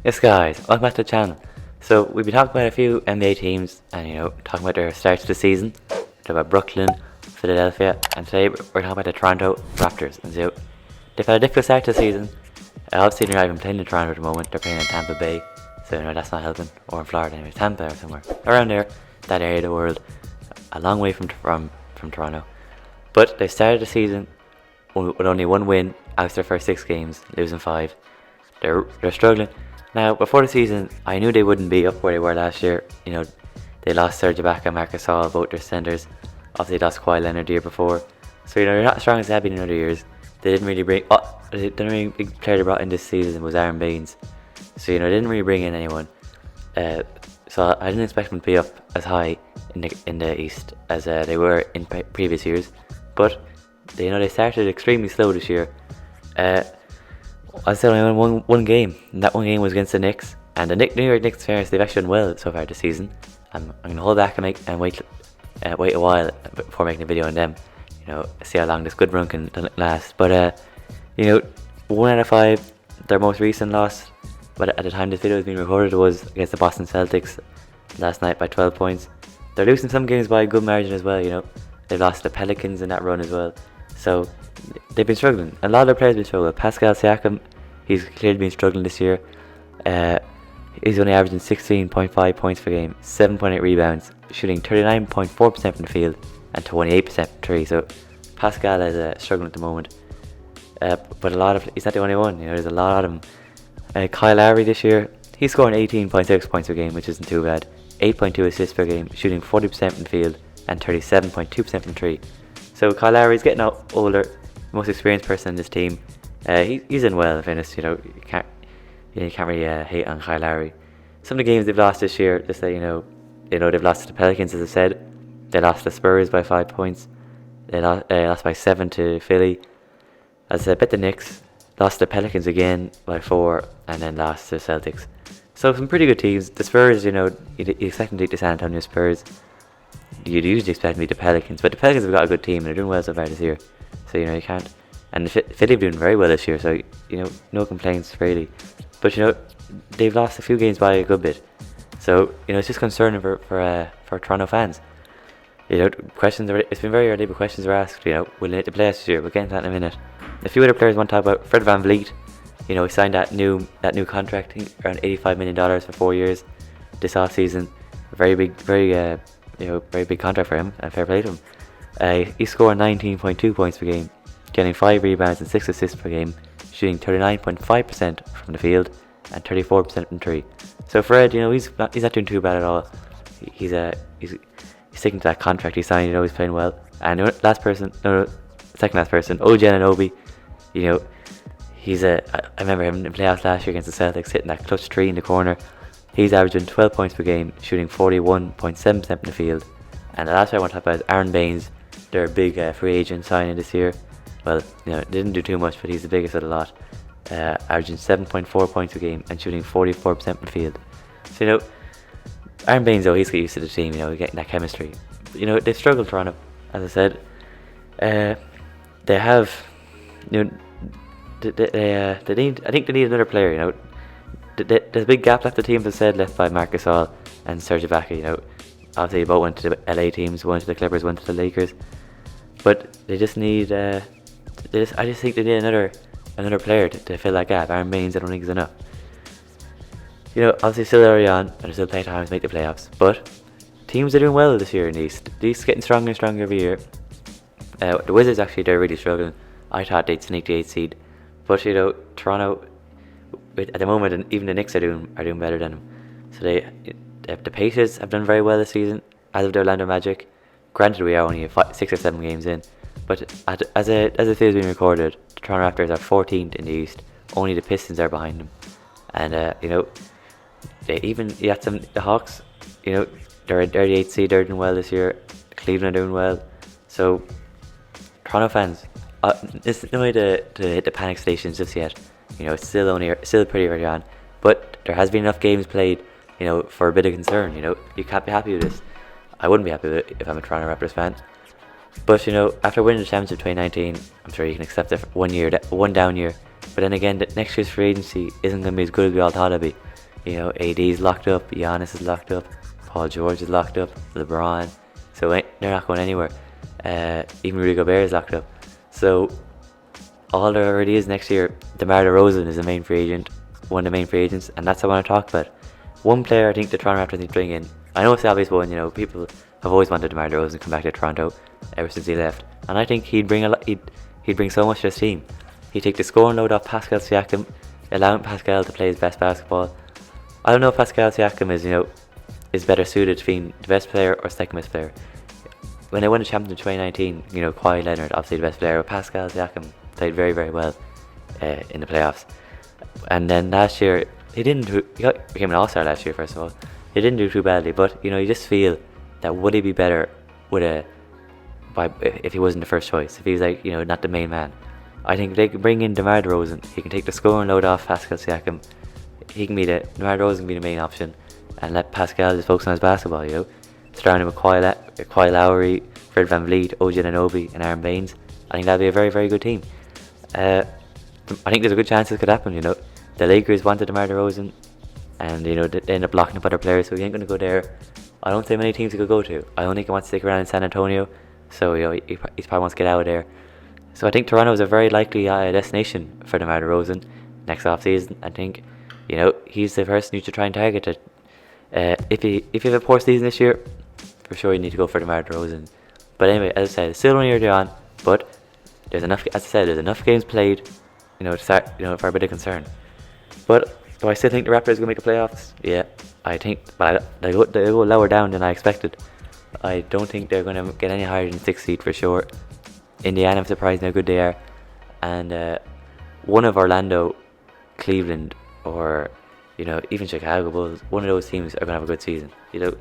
Yes, guys, welcome back to the channel. So we've been talking about a few NBA teams, and talking about their starts of the season. We talked about Brooklyn, Philadelphia, and today we're talking about the Toronto Raptors. And so they've had a difficult start to the season. Obviously, they're not even playing in Toronto at the moment. They're playing in Tampa Bay, so that's not helping. Or in Florida, anyway, Tampa or somewhere around there, that area of the world, a long way from Toronto. But they started the season with only one win out of their first 6 games, losing 5. They're struggling. Now, before the season, I knew they wouldn't be up where they were last year. They lost Serge Ibaka and Marcus Gasol, both their centers. Obviously, they lost Kawhi Leonard the year before. So, they're not as strong as they have been in other years. They didn't really bring... the only big player they brought in this season was Aaron Baines. So, they didn't really bring in anyone. So, I didn't expect them to be up as high in the East as they were in previous years. But, they started extremely slow this year. I said only won one game, and that one game was against the Knicks. And the New York Knicks, fairness, they've actually done well so far this season. I'm going to hold back and wait a while before making a video on them. See how long this good run can last. But 1 out of 5, their most recent loss, but at the time this video was being recorded, was against the Boston Celtics last night by 12 points. They're losing some games by a good margin as well. They've lost the Pelicans in that run as well. So they've been struggling. A lot of their players have been struggling. Pascal Siakam, he's clearly been struggling this year. He's only averaging 16.5 points per game, 7.8 rebounds, shooting 39.4% from the field and 28% from 3. So Pascal is struggling at the moment. But he's not the only one. There's a lot of them. Kyle Lowry this year, he's scoring 18.6 points per game, which isn't too bad. 8.2 assists per game, shooting 40% from the field and 37.2% from 3. So Kyle Lowry's getting older, most experienced person in this team. He's in well, in fairness. You can't really hate on Kyle Lowry. Some of the games they've lost this year, just that they've lost to the Pelicans, as I said. They lost to the Spurs by 5 points. They lost by 7 to Philly. As I said, bet the Knicks. Lost to the Pelicans again by 4, and then lost to the Celtics. So some pretty good teams. The Spurs, you expect them to beat the San Antonio Spurs. You'd usually expect them to beat the Pelicans, but the Pelicans have got a good team and they're doing well so far this year. So you can't. And Philly have been doing very well this year, so no complaints really. But they've lost a few games by a good bit. So it's just concerning for Toronto fans. Questions are, it's been very early, but questions are asked. Will they make the playoffs this year? We'll get into that in a minute. A few other players I want to talk about. Fred VanVleet. He signed that new contract, I think around $85 million for 4 years this off season. Very big, very big contract for him, and fair play to him. He's scoring 19.2 points per game, getting 5 rebounds and 6 assists per game, shooting 39.5% from the field and 34% from 3. So Fred, he's not doing too bad at all. He's sticking to that contract he signed. He's playing well. And second last person, OG Anunoby. I remember him in the playoffs last year against the Celtics, hitting that clutch 3 in the corner. He's averaging 12 points per game, shooting 41.7% from the field. And the last one I want to talk about is Aaron Baines, their big free agent signing this year. Well, didn't do too much, but he's the biggest of the lot. Averaging 7.4 points per game and shooting 44% from the field. So, Aaron Baines, though, he's got used to the team, getting that chemistry. But, they've struggled, Toronto, as I said. They have, they need, I think they need another player, There's a big gap left the team, as I said, left by Marcus Gasol and Serge Ibaka. Obviously they both went to the LA teams, one to the Clippers, one to the Lakers. But they just need, I just think they need another player to fill that gap. Aaron Baines, I don't think is enough. Obviously still early on, and there's still plenty of time to make the playoffs. But teams are doing well this year in the East. The East getting stronger and stronger every year. The Wizards, actually, they're really struggling. I thought they'd sneak the 8th seed. But, Toronto, at the moment, and even the Knicks are doing better than them. So the Pacers have done very well this season, as of the Orlando Magic. Granted, we are only 6 or 7 games in, but as the video is being recorded, the Toronto Raptors are 14th in the East. Only the Pistons are behind them, and the Hawks. They're the 8th seed. They're doing well this year. Cleveland are doing well. So Toronto fans, it's no way to hit the panic stations just yet. It's still pretty early on, but there has been enough games played, for a bit of concern. You can't be happy with this. I wouldn't be happy with it if I'm a Toronto Raptors fan. But after winning the championship 2019, I'm sure you can accept it for one down year. But then again, next year's free agency isn't going to be as good as we all thought it'd be. You know, AD's locked up, Giannis is locked up, Paul George is locked up, LeBron. So they're not going anywhere. Even Rudy Gobert is locked up. So all there already is next year, DeMar DeRozan is the main free agent, one of the main free agents, and that's what I want to talk about. One player I think the Toronto Raptors need to bring in. I know it's the obvious one, you know, people have always wanted DeMar DeRozan to come back to Toronto ever since he left, and I think he'd bring a lot. He'd bring so much to his team. He'd take the scoring load off Pascal Siakam, allowing Pascal to play his best basketball. I don't know if Pascal Siakam is better suited to being the best player or second best player. When they won the championship in 2019, you know, Kawhi Leonard obviously the best player, but Pascal Siakam played very, very well in the playoffs. And then last year, he became an all-star last year, first of all. He didn't do too badly, but you know, you just feel that would he be better if he wasn't the first choice, if he was like, you know, not the main man. I think they can bring in DeMar DeRozan. He can take the scoring load off Pascal Siakam. DeMar DeRozan can be the main option, and let Pascal just focus on his basketball. You know, surround him with Kawhi Lowry, Fred VanVleet, OG Anunoby, and Aaron Baines. I think that'd be a very, very good team. I think there's a good chance this could happen. You know, the Lakers wanted DeMar DeRozan, and you know they end up locking up other players, so he ain't going to go there. I don't think many teams he could go to. I don't think he wants to stick around in San Antonio, so you know he probably wants to get out of there. So I think Toronto is a very likely destination for DeMar DeRozan next off season. I think, you know, he's the person you should try and target. If you have a poor season this year, for sure you need to go for DeMar DeRozan. But anyway, as I said, it's still only early on, but there's enough. As I said, there's enough games played, you know, to start, you know, for a bit of concern. But do I still think the Raptors will make the playoffs? Yeah, I think, but they go lower down than I expected. I don't think they're going to get any higher than 6th seed for sure. Indiana, I'm surprised how good they are, and one of Orlando, Cleveland, or you know, even Chicago Bulls, one of those teams are going to have a good season. You know,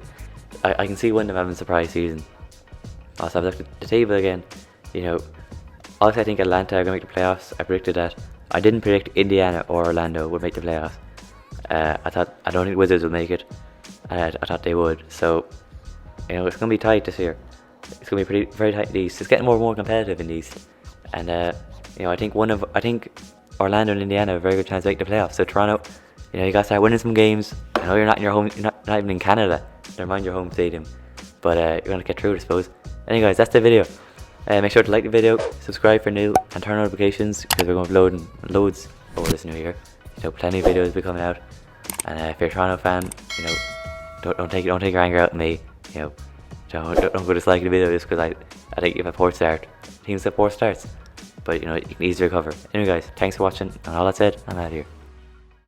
I can see one of them having a surprise season. Also, I've looked at the table again. You know, also I think Atlanta are going to make the playoffs. I predicted that. I didn't predict Indiana or Orlando would make the playoffs. I don't think the Wizards would make it. I thought they would. So, you know, it's going to be tight this year. It's going to be very tight in the East. It's getting more and more competitive in the East. And, you know, I think Orlando and Indiana have a very good chance to make the playoffs. So Toronto, you know, you got to start winning some games. I know you're not in your home, you're not even in Canada. Never mind your home stadium. But you're going to get through it, I suppose. Anyway, guys, that's the video. Make sure to like the video, subscribe for new, and turn on notifications because we're going to be loading loads over this new year. So plenty of videos will be coming out. And if you're a Toronto fan, you know, don't take your anger out on me. You know, don't go dislike the video just because I think you have a poor start. Teams have poor starts, but you know you can easily recover. Anyway, guys, thanks for watching. And all that said, I'm out of here.